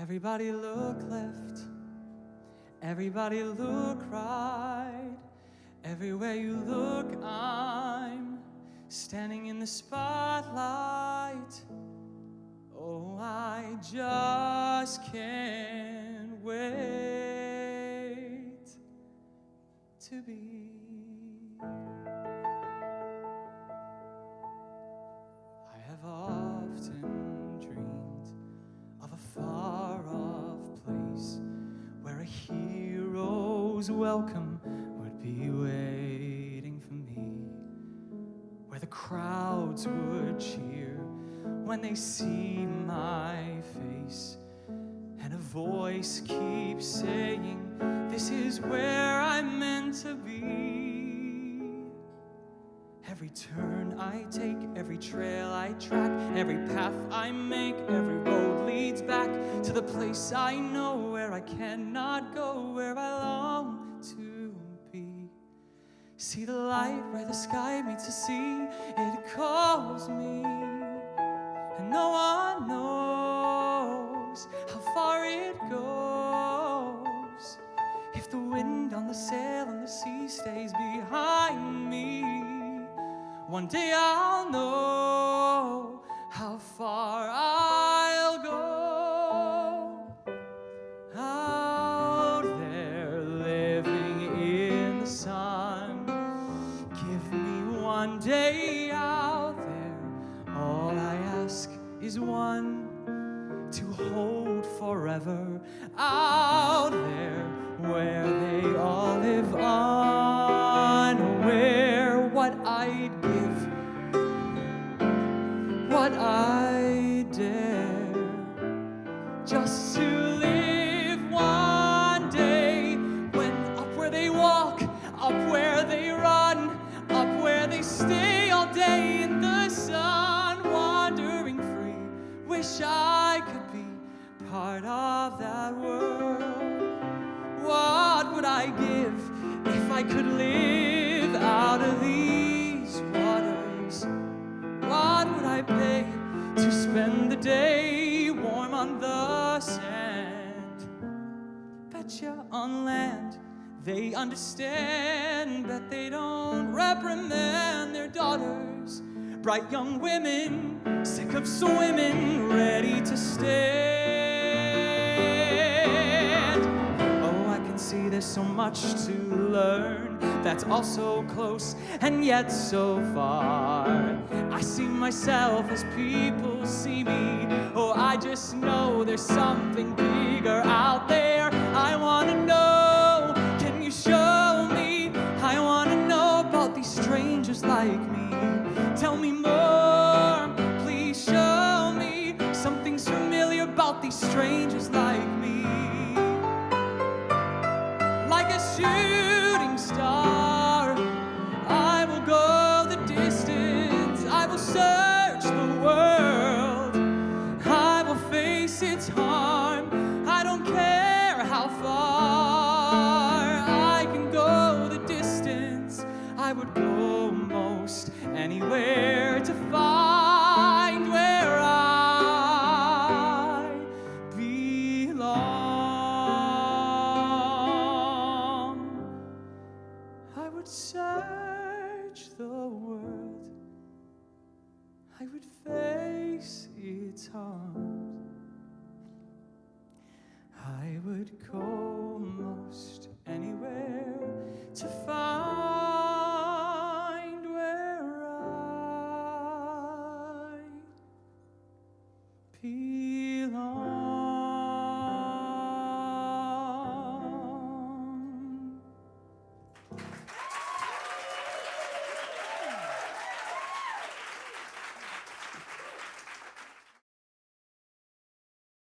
Everybody look left, everybody look right. Everywhere you look, I'm standing in the spotlight. Oh, I just can't wait to be. I have often dreamed of a far-off place where a hero's welcome would be waiting for me, where the crowds would cheer when they see my face, and a voice keeps saying, this is where I'm meant to be. Every turn I take, every trail I track, every path I make, every road leads back to the place I know, where I cannot go, where I long to be. See the light where the sky meets the sea, it calls me, and no one knows how far it goes. If the wind on the sail and the sea stays behind me, one day I'll know how far I'll go. Out there living in the sun, give me one day out there. All I ask is one to hold forever. Out there where they all live unaware, what I'd give, what I dare, just to live one day, when up where they walk, up where they run, up where they stay all day in the sun, wandering free. Wish I could be part of that world. What would I give if I could live out of these waters? What would I pay to spend the day warm on the sand? Betcha on land they understand, but they don't reprimand their daughters. Bright young women, sick of swimming, ready to stand. Oh, I can see there's so much to learn, that's all so close and yet so far. I see myself as people see me. Oh, I just know there's something bigger out there. I want to know, can you show me? I want to know about these strangers like me. Tell me more, please show me. Something's familiar about these strangers like me. Like a shooting star, I will go the distance. I will search the world. I will face its harm. I don't care how far. I can go the distance. I would go most anywhere to find where I belong. I would search the world. I would face its harms. I would go